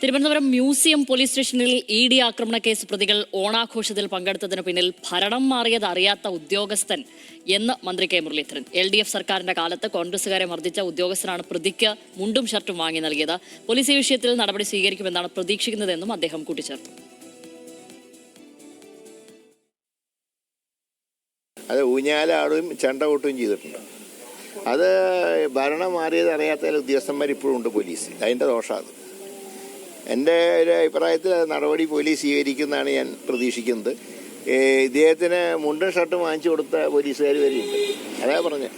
Thiruvananthapuram museum police സ്റ്റേഷനിൽ ED ആക്രമണ case പ്രതികൾ ഓണാഘോഷത്തിൽ പങ്കെടുത്തതിന് പിന്നിൽ ഭരണം മാറിയത് അറിയാത്ത ഉദ്യോഗസ്ഥൻ എന്ന് മന്ത്രി കെ മുരളീധരൻ. LDF സർക്കാരിന്റെ കാലത്ത് കോൺഗ്രസുകാരെ മർദ്ദിച്ച ഉദ്യോഗസ്ഥനാണ് പ്രതിക്ക് മുണ്ടും ഷർട്ടും വാങ്ങി നൽകിയത്. പോലീസ് ഈ വിഷയത്തിൽ നടപടി സ്വീകരിക്കുമെന്നാണ് പ്രതീക്ഷിക്കുന്നതെന്നും അദ്ദേഹം കൂട്ടിച്ചേർത്തു. അത് ഊഞ്ഞാലാടുകയും ചെണ്ട കൊട്ടുകയും ചെയ്തിട്ടുണ്ട്. അത് ഭരണം മാറിയത് അറിയാത്ത ഉദ്യോഗസ്ഥന്മാർ ഇപ്പോഴും ഉണ്ട് പോലീസ്. അതിൻ്റെ ദോഷം അത്. എൻ്റെ ഒരു അഭിപ്രായത്തിൽ നടപടി പോലീസ് സ്വീകരിക്കുമെന്നാണ് ഞാൻ പ്രതീക്ഷിക്കുന്നത്. ഇദ്ദേഹത്തിന് മുണ്ടും ഷർട്ടും വാങ്ങിച്ചു കൊടുത്ത പോലീസുകാർ വരെയുണ്ട്. അതാ പറഞ്ഞത്,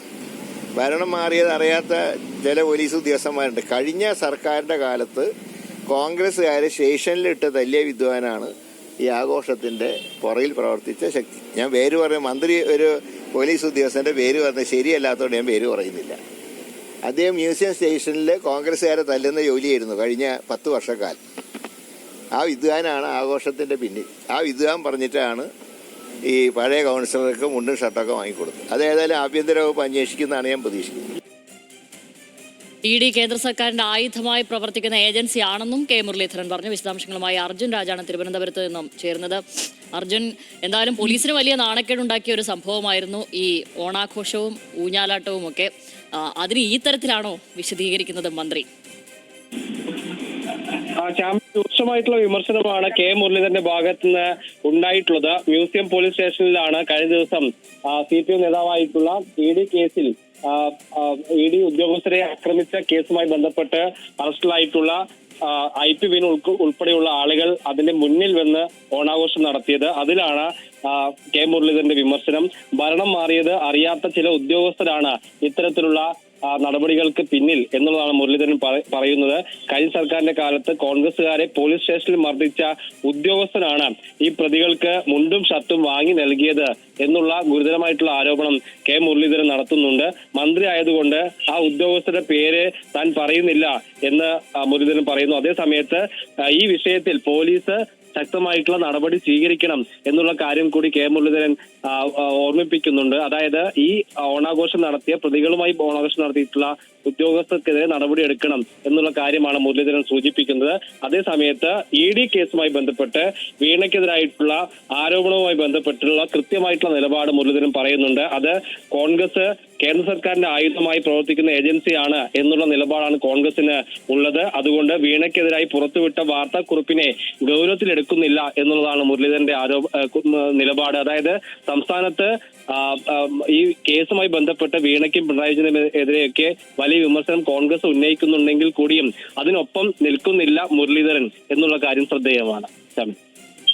ഭരണം മാറിയത് അറിയാത്ത ചില പോലീസ് ഉദ്യോഗസ്ഥന്മാരുണ്ട്. കഴിഞ്ഞ സർക്കാരിൻ്റെ കാലത്ത് കോൺഗ്രസ്സുകാർ സ്റ്റേഷനിലിട്ട് തല്ലിയ വിദ്വാനാണ് ഈ ആഘോഷത്തിൻ്റെ പുറകിൽ പ്രവർത്തിച്ച ശക്തി. ഞാൻ പേര് പറയും, മന്ത്രി ഒരു പോലീസ് ഉദ്യോഗസ്ഥൻ്റെ പേര് പറഞ്ഞത് ശരിയല്ലാത്തതുകൊണ്ട് ഞാൻ പേര് പറയുന്നില്ല. അദ്ദേഹം മ്യൂസിയം സ്റ്റേഷനിൽ കോൺഗ്രസ്സുകാരെ തല്ലുന്ന ജോലിയായിരുന്നു കഴിഞ്ഞ 10 വർഷക്കാലം. ആ വിദ്വാനാണ് ആഘോഷത്തിൻ്റെ പിന്നിൽ. ആ വിദ്വാൻ പറഞ്ഞിട്ടാണ് ഈ പഴയ കൗൺസിലർക്ക് മുണ്ടും ഷർട്ടൊക്കെ വാങ്ങിക്കൊടുത്തത്. അതേതായാലും ആഭ്യന്തര വകുപ്പ് അന്വേഷിക്കുന്നതാണ് ഞാൻ പ്രതീക്ഷിക്കുന്നത്. ED കേന്ദ്ര സർക്കാരിന്റെ ആയുധമായി പ്രവർത്തിക്കുന്ന ഏജൻസിയാണെന്നും കെ മുരളീധരൻ പറഞ്ഞു. വിശദാംശങ്ങളുമായി അർജുൻ രാജാണ് തിരുവനന്തപുരത്ത് നിന്നും ചേർന്നത്. അർജുൻ, എന്തായാലും പോലീസിന് വലിയ നാണക്കേടുണ്ടാക്കിയ ഒരു സംഭവമായിരുന്നു ഈ ഓണാഘോഷവും ഊഞ്ഞാലാട്ടവും ഒക്കെ. അതിന് ഈ തരത്തിലാണോ വിശദീകരിക്കുന്നത് മന്ത്രി? രൂക്ഷമായിട്ടുള്ള വിമർശനമാണ് കെ മുരളീധരന്റെ ഭാഗത്ത് നിന്ന് ഉണ്ടായിട്ടുള്ളത്. മ്യൂസിയം പോലീസ് സ്റ്റേഷനിലാണ് കഴിഞ്ഞ ദിവസം CPM നേതാവായിട്ടുള്ള ED കേസിൽ ED ഉദ്യോഗസ്ഥരെ ആക്രമിച്ച കേസുമായി ബന്ധപ്പെട്ട് അറസ്റ്റിലായിട്ടുള്ള IP വിനു ഉൾപ്പെടെയുള്ള ആളുകൾ അതിന്റെ മുന്നിൽ വന്ന് ഓണാഘോഷം നടത്തിയത്. അതിലാണ് കെ മുരളീധരന്റെ വിമർശനം. ഭരണം മാറിയത് അറിയാത്ത ചില ഉദ്യോഗസ്ഥരാണ് ഇത്തരത്തിലുള്ള നടപടികൾക്ക് പിന്നിൽ എന്നുള്ളതാണ് മുരളീധരൻ പറയുന്നത്. കഴിഞ്ഞ സർക്കാരിന്റെ കാലത്ത് കോൺഗ്രസുകാരെ പോലീസ് സ്റ്റേഷനിൽ മർദ്ദിച്ച ഉദ്യോഗസ്ഥനാണ് ഈ പ്രതികൾക്ക് മുണ്ടും ഷർട്ടും വാങ്ങി നൽകിയത് എന്നുള്ള ഗുരുതരമായിട്ടുള്ള ആരോപണം കെ മുരളീധരൻ നടത്തുന്നുണ്ട്. മന്ത്രി ആയതുകൊണ്ട് ആ ഉദ്യോഗസ്ഥരുടെ പേര് താൻ പറയുന്നില്ല എന്ന് മുരളീധരൻ പറയുന്നു. അതേസമയത്ത് ഈ വിഷയത്തിൽ പോലീസ് ശക്തമായിട്ടുള്ള നടപടി സ്വീകരിക്കണം എന്നുള്ള കാര്യം കൂടി കെ മുരളീധരൻ ഓർമ്മിപ്പിക്കുന്നുണ്ട്. അതായത് ഈ ഓണാഘോഷം നടത്തിയ പ്രതികളുമായി ഓണാഘോഷം നടത്തിയിട്ടുള്ള ഉദ്യോഗസ്ഥർക്കെതിരെ നടപടി എടുക്കണം എന്നുള്ള കാര്യമാണ് മുരളീധരൻ സൂചിപ്പിക്കുന്നത്. അതേസമയത്ത് ED കേസുമായി ബന്ധപ്പെട്ട് വീണയ്ക്കെതിരായിട്ടുള്ള ആരോപണവുമായി ബന്ധപ്പെട്ടുള്ള കൃത്യമായിട്ടുള്ള നിലപാട് മുരളീധരൻ പറയുന്നുണ്ട്. അത് കോൺഗ്രസ് കേന്ദ്ര സർക്കാരിന്റെ ആയുധമായി പ്രവർത്തിക്കുന്ന ഏജൻസിയാണ് എന്നുള്ള നിലപാടാണ് കോൺഗ്രസിന് ഉള്ളത്. അതുകൊണ്ട് വീണയ്ക്കെതിരായി പുറത്തുവിട്ട വാർത്താക്കുറിപ്പിനെ ഗൗരവത്തിലെടുക്കുന്നില്ല എന്നുള്ളതാണ് മുരളീധരന്റെ നിലപാട്. അതായത് സംസ്ഥാനത്ത് ഈ കേസുമായി ബന്ധപ്പെട്ട് വീണയ്ക്കും പിണറായി വിജയനെതിരെയൊക്കെ വലിയ വിമർശനം കോൺഗ്രസ് ഉന്നയിക്കുന്നുണ്ടെങ്കിൽ കൂടിയും അതിനൊപ്പം നിൽക്കുന്നില്ല മുരളീധരൻ എന്നുള്ള കാര്യം ശ്രദ്ധേയമാണ്.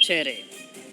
ശരി.